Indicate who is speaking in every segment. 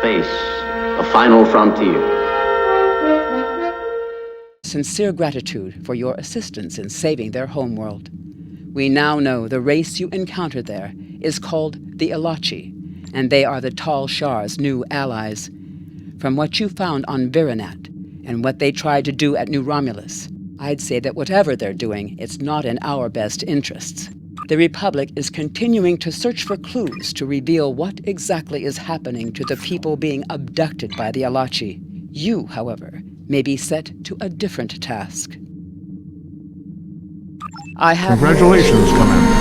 Speaker 1: Space, the final frontier.
Speaker 2: Sincere gratitude for your assistance in saving their homeworld. We now know the race you encountered there is called the Ilachi, and they are the Tal Shar's new allies. From what you found on Virinat and what they tried to do at New Romulus, I'd say that whatever they're doing, it's not in our best interests. The Republic is continuing to search for clues to reveal what exactly is happening to the people being abducted by the Ilachi. You, however, may be set to a different task. I have...
Speaker 3: Congratulations, Commander.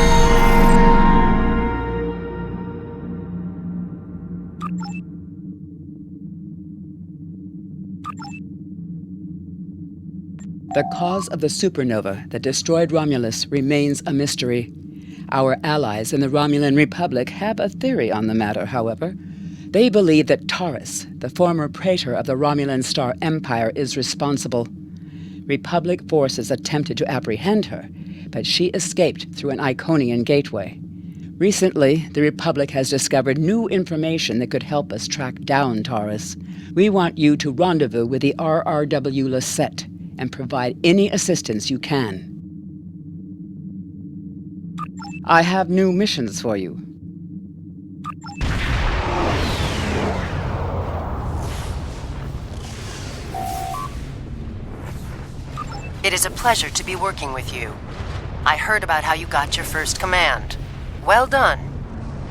Speaker 2: The cause of the supernova that destroyed Romulus remains a mystery. Our allies in the Romulan Republic have a theory on the matter, however. They believe that Taris, the former praetor of the Romulan Star Empire, is responsible. Republic forces attempted to apprehend her, but she escaped through an Iconian gateway. Recently, the Republic has discovered new information that could help us track down Taris. We want you to rendezvous with the RRW Lisette and provide any assistance you can. I have new missions for you.
Speaker 4: It is a pleasure to be working with you. I heard about how you got your first command. Well done.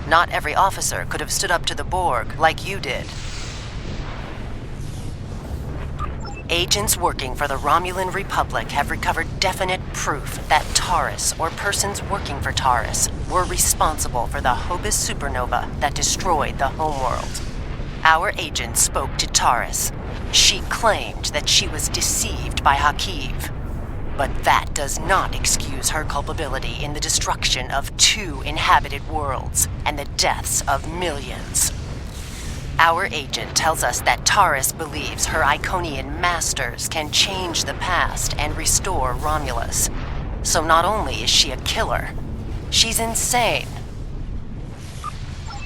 Speaker 4: Not every officer could have stood up to the Borg like you did. Agents working for the Romulan Republic have recovered definite proof that Taris, or persons working for Taris, were responsible for the Hobus supernova that destroyed the homeworld. Our agent spoke to Taris. She claimed that she was deceived by Hakiv. But that does not excuse her culpability in the destruction of 2 inhabited worlds and the deaths of millions. Our agent tells us that Taris believes her Iconian masters can change the past and restore Romulus. So not only is she a killer, she's insane.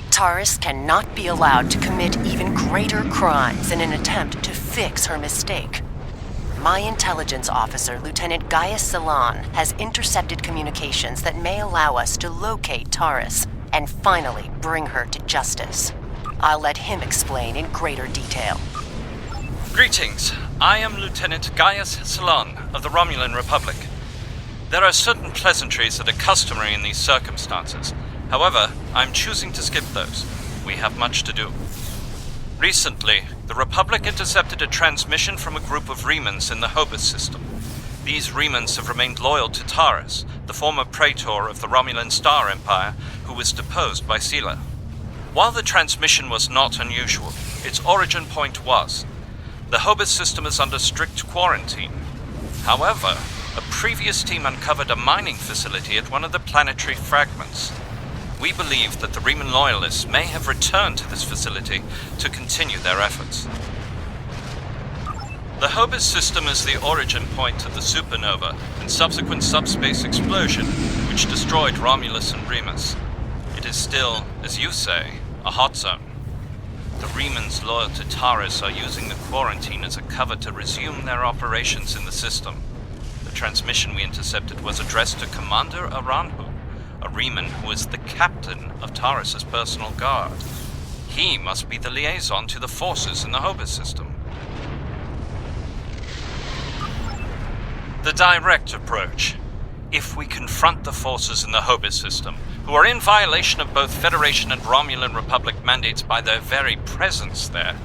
Speaker 4: Taris cannot be allowed to commit even greater crimes in an attempt to fix her mistake. My intelligence officer, Lieutenant Gaius Salon, has intercepted communications that may allow us to locate Taris and finally bring her to justice. I'll let him explain in greater detail.
Speaker 5: Greetings. I am Lieutenant Gaius Salon of the Romulan Republic. There are certain pleasantries that are customary in these circumstances. However, I'm choosing to skip those. We have much to do. Recently, the Republic intercepted a transmission from a group of Remans in the Hobus system. These Remans have remained loyal to Taris, the former praetor of the Romulan Star Empire, who was deposed by Sela. While the transmission was not unusual, its origin point was. The Hobus system is under strict quarantine. However, a previous team uncovered a mining facility at one of the planetary fragments. We believe that the Reman loyalists may have returned to this facility to continue their efforts. The Hobus system is the origin point of the supernova and subsequent subspace explosion, which destroyed Romulus and Remus. It is still, as you say, a hot zone. The Remans loyal to Taris are using the quarantine as a cover to resume their operations in the system. The transmission we intercepted was addressed to Commander Aranhu, a Reman who is the captain of Taris' personal guard. He must be the liaison to the forces in the Hobus system. The direct approach. If we confront the forces in the Hobus system, who are in violation of both Federation and Romulan Republic mandates by their very presence there,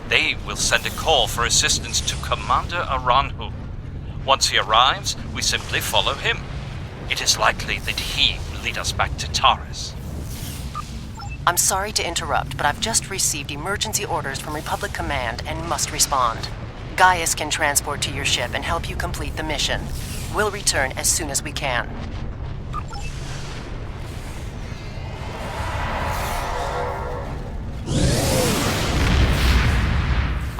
Speaker 5: they will send a call for assistance to Commander Aranhu. Once he arrives, we simply follow him. It is likely that he will lead us back to Taris.
Speaker 4: I'm sorry to interrupt, but I've just received emergency orders from Republic Command and must respond. Gaius can transport to your ship and help you complete the mission. We'll return as soon as we can.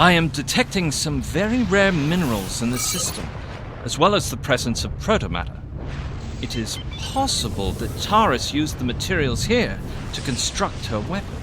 Speaker 5: I am detecting some very rare minerals in the system, as well as the presence of protomatter. It is possible that Taris used the materials here to construct her weapon.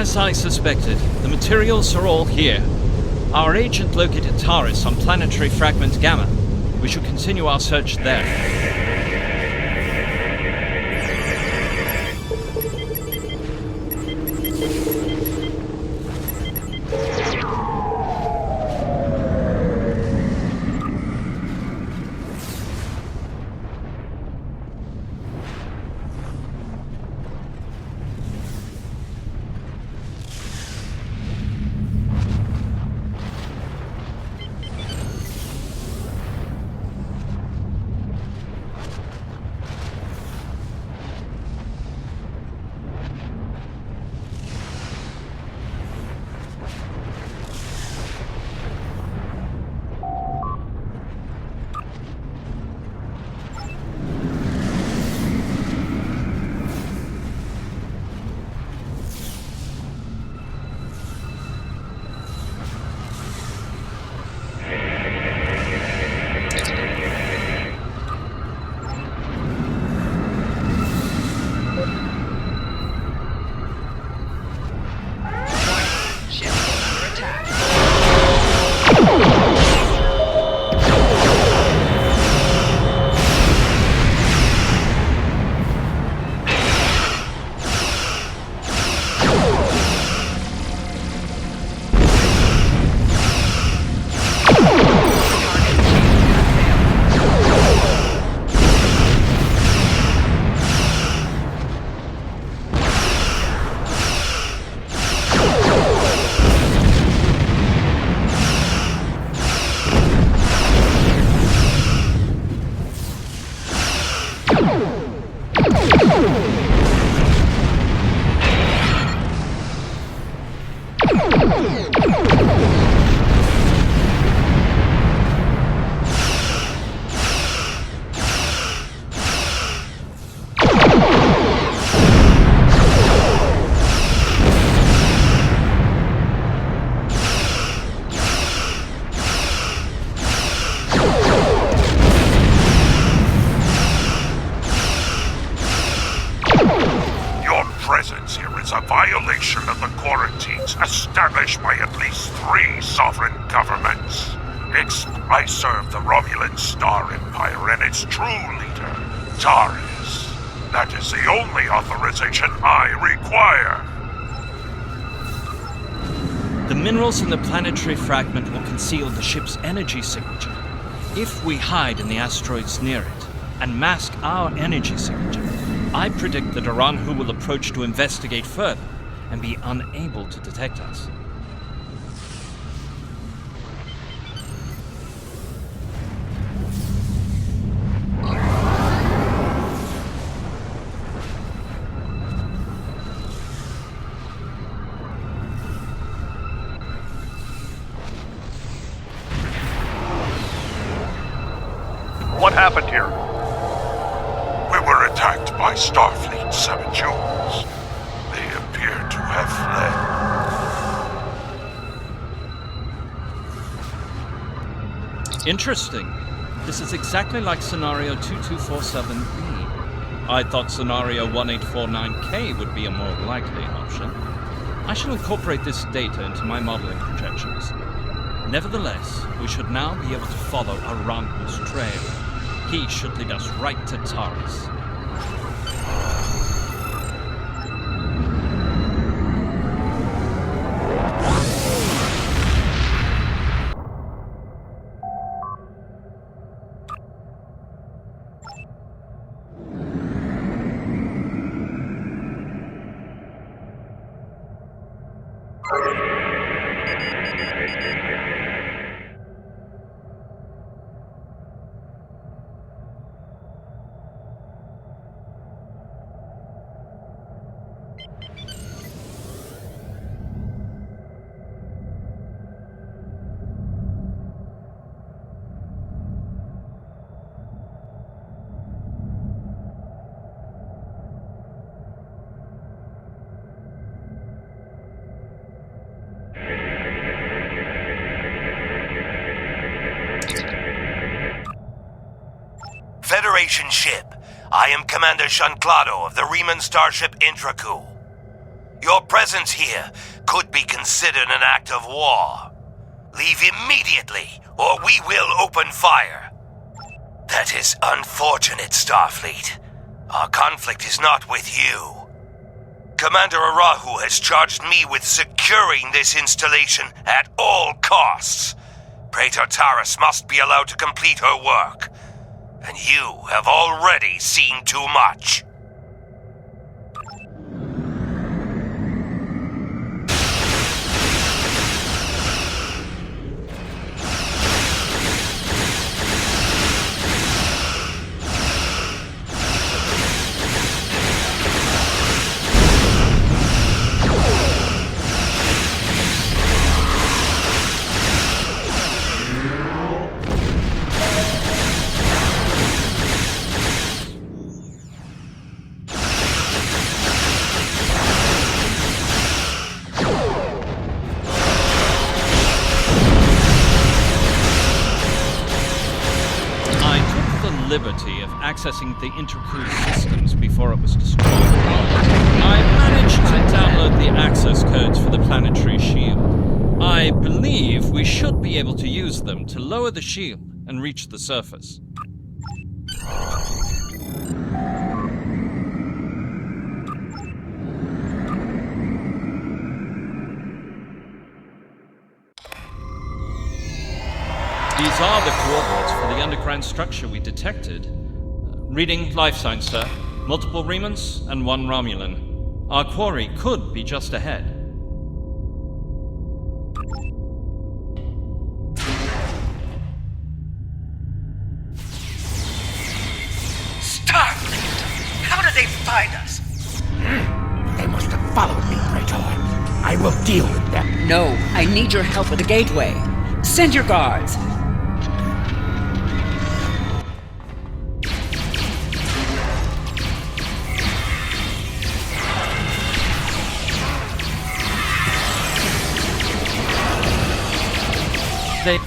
Speaker 5: As I suspected, the materials are all here. Our agent located Taris on planetary fragment Gamma. We should continue our search there.
Speaker 3: A violation of the quarantines established by at least 3 sovereign governments. I serve the Romulan Star Empire and its true leader, Taris. That is the only authorization I require.
Speaker 5: The minerals in the planetary fragment will conceal the ship's energy signature. If we hide in the asteroids near it and mask our energy signature, I predict that Iranhu will approach to investigate further and be unable to detect us.
Speaker 3: What happened here? We were attacked by Starfleet 7 Joules. They appear to have
Speaker 5: fled. Interesting. This is exactly like Scenario 2247B. I thought Scenario 1849K would be a more likely option. I shall incorporate this data into my modeling projections. Nevertheless, we should now be able to follow Iranhu's trail. He should lead us right to Taris.
Speaker 6: Federation ship. I am Commander Shanclado of the Riemann starship Intraku. Your presence here could be considered an act of war. Leave immediately, or we will open fire. That is unfortunate, Starfleet. Our conflict is not with you. Commander Arahu has charged me with securing this installation at all costs. Praetor Taris must be allowed to complete her work. And you have already seen too much.
Speaker 5: Liberty of accessing the intercooled systems before it was destroyed. I managed to download the access codes for the planetary shield. I believe we should be able to use them to lower the shield and reach the surface. These are the coordinates for the underground structure we detected. Reading life signs, sir. Multiple Remans and 1 Romulan. Our quarry could be just ahead.
Speaker 7: Starfleet! How did they find us?
Speaker 8: They must have followed me, Praetor. I will deal with them.
Speaker 2: No, I need your help with the gateway. Send your guards.
Speaker 5: They...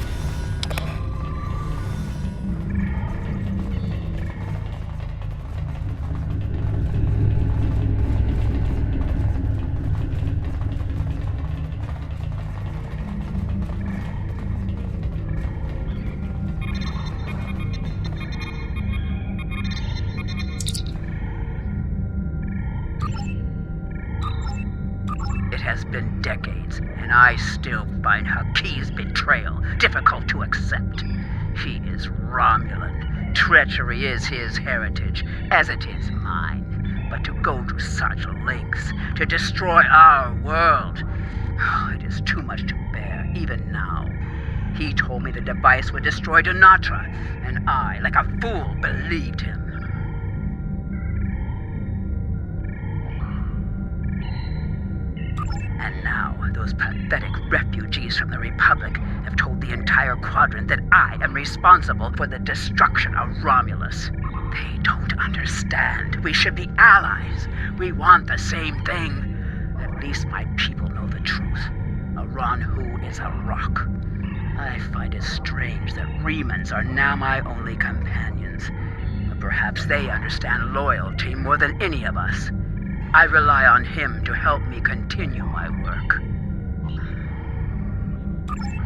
Speaker 7: It has been decades, and I still find Haki's betrayal difficult to accept. He is Romulan. Treachery is his heritage, as it is mine. But to go to such lengths, to destroy our world, it is too much to bear, even now. He told me the device would destroy Donatra, and I, like a fool, believed him. And now, those pathetic refugees from the Republic have told the entire quadrant that I am responsible for the destruction of Romulus. They don't understand. We should be allies. We want the same thing. At least my people know the truth. Aranhu is a rock. I find it strange that Remans are now my only companions. But perhaps they understand loyalty more than any of us. I rely on him to help me continue my work.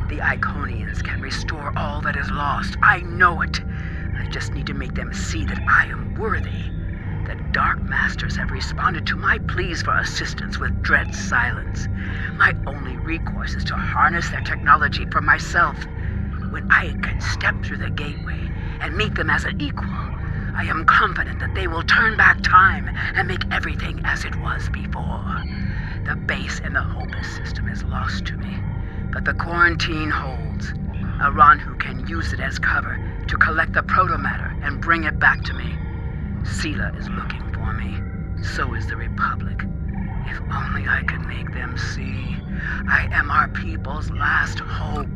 Speaker 7: The Iconians can restore all that is lost. I know it. I just need to make them see that I am worthy. The Dark Masters have responded to my pleas for assistance with dread silence. My only recourse is to harness their technology for myself. When I can step through the gateway and meet them as an equal, I am confident that they will turn back time and make everything as it was before. The base in the Hopus system is lost to me, but the quarantine holds. Aranhu can use it as cover to collect the protomatter and bring it back to me. Sela is looking for me. So is the Republic. If only I could make them see. I am our people's last hope.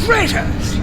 Speaker 8: Traitors!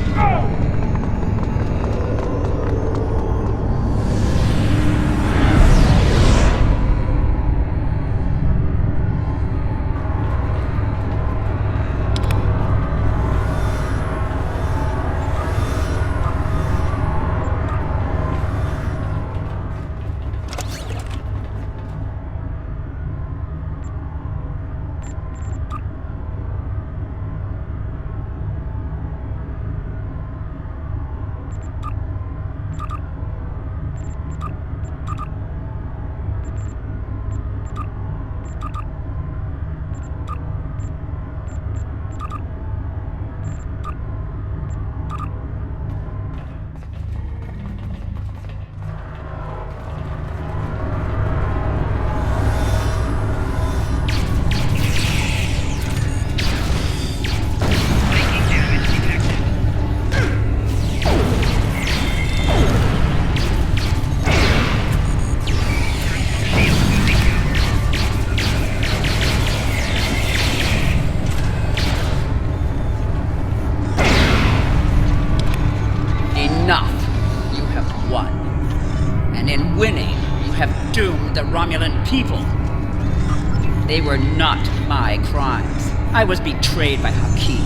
Speaker 7: doomed the Romulan people. They were not my crimes. I was betrayed by Hakim,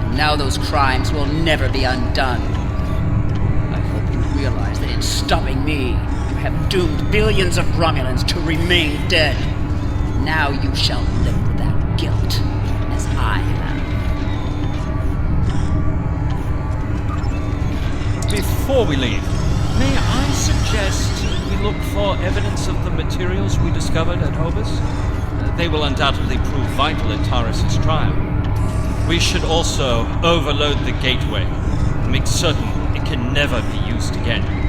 Speaker 7: and now those crimes will never be undone. I hope you realize that in stopping me, you have doomed billions of Romulans to remain dead. Now you shall live with that guilt, as I have.
Speaker 5: Before we leave, may I suggest we look for evidence of the materials we discovered at Hobus? They will undoubtedly prove vital in Taris' trial. We should also overload the gateway, and make certain it can never be used again.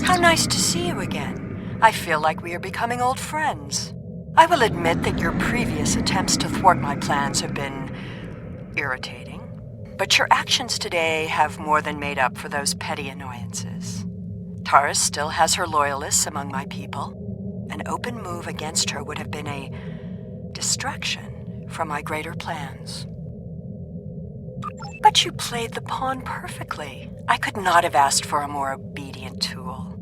Speaker 4: How nice to see you again. I feel like we are becoming old friends. I will admit that your previous attempts to thwart my plans have been irritating, but your actions today have more than made up for those petty annoyances. Taris still has her loyalists among my people. An open move against her would have been a distraction from my greater plans. But you played the pawn perfectly. I could not have asked for a more obedient tool.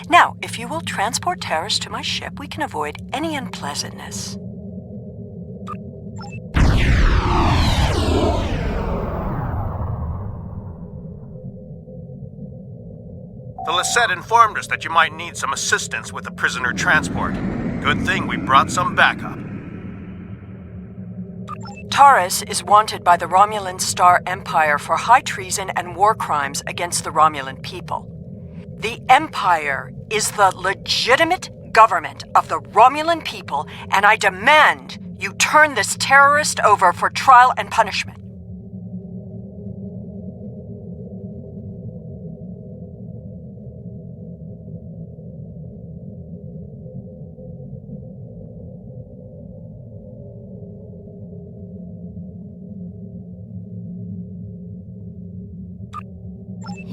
Speaker 4: Now, if you will transport Taris to my ship, we can avoid any unpleasantness.
Speaker 9: The Lisette informed us that you might need some assistance with the prisoner transport. Good thing we brought some backup.
Speaker 4: Taris is wanted by the Romulan Star Empire for high treason and war crimes against the Romulan people. The Empire is the legitimate government of the Romulan people, and I demand you turn this terrorist over for trial and punishment.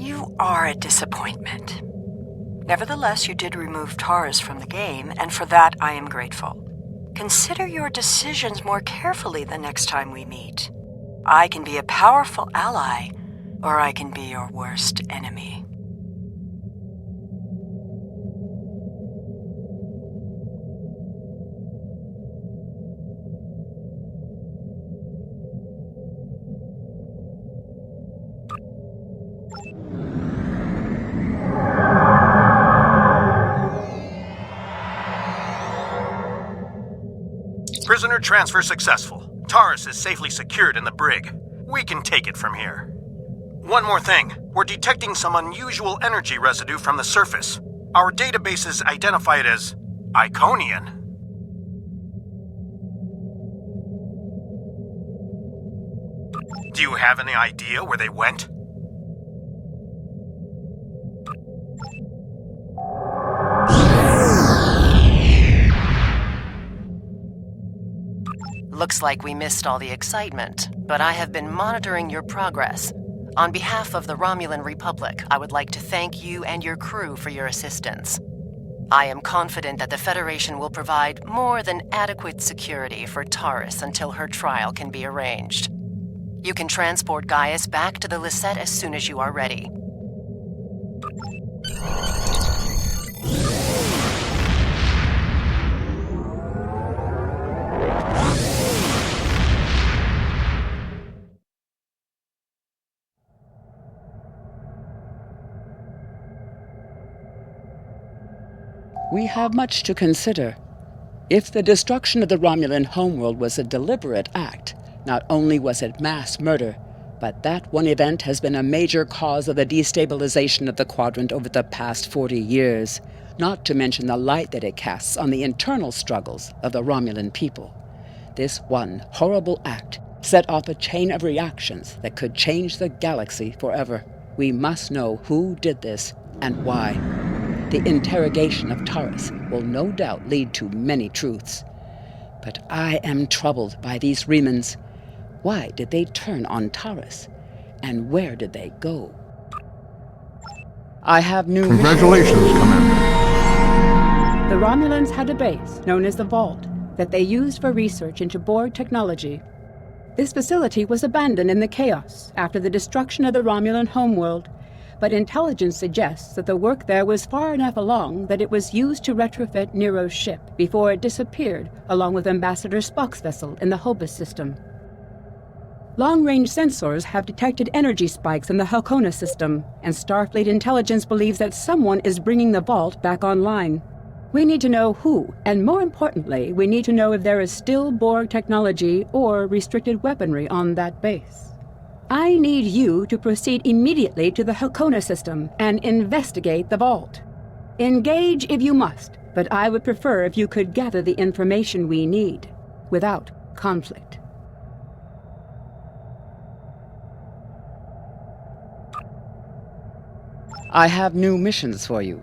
Speaker 7: You are a disappointment. Nevertheless, you did remove Taris from the game, and for that I am grateful. Consider your decisions more carefully the next time we meet. I can be a powerful ally, or I can be your worst enemy.
Speaker 9: Prisoner transfer successful. Taris is safely secured in the brig. We can take it from here. One more thing. We're detecting some unusual energy residue from the surface. Our databases identify it as Iconian. Do you have any idea where they went?
Speaker 4: Looks like we missed all the excitement, but I have been monitoring your progress. On behalf of the Romulan Republic, I would like to thank you and your crew for your assistance. I am confident that the Federation will provide more than adequate security for Taris until her trial can be arranged. You can transport Gaius back to the Lisette as soon as you are ready.
Speaker 2: We have much to consider. If the destruction of the Romulan homeworld was a deliberate act, not only was it mass murder, but that one event has been a major cause of the destabilization of the quadrant over the past 40 years, not to mention the light that it casts on the internal struggles of the Romulan people. This one horrible act set off a chain of reactions that could change the galaxy forever. We must know who did this and why. The interrogation of Taris will no doubt lead to many truths. But I am troubled by these remans. Why did they turn on Taris? And where did they go? I have new...
Speaker 10: Congratulations, Commander.
Speaker 11: The Romulans had a base, known as the Vault, that they used for research into Borg technology. This facility was abandoned in the chaos after the destruction of the Romulan homeworld, but intelligence suggests that the work there was far enough along that it was used to retrofit Nero's ship before it disappeared along with Ambassador Spock's vessel in the Hobus system. Long-range sensors have detected energy spikes in the Halcona system, and Starfleet intelligence believes that someone is bringing the Vault back online. We need to know who, and more importantly, we need to know if there is still Borg technology or restricted weaponry on that base. I need you to proceed immediately to the Halcona system and investigate the Vault. Engage if you must, but I would prefer if you could gather the information we need, without conflict.
Speaker 2: I have new missions for you.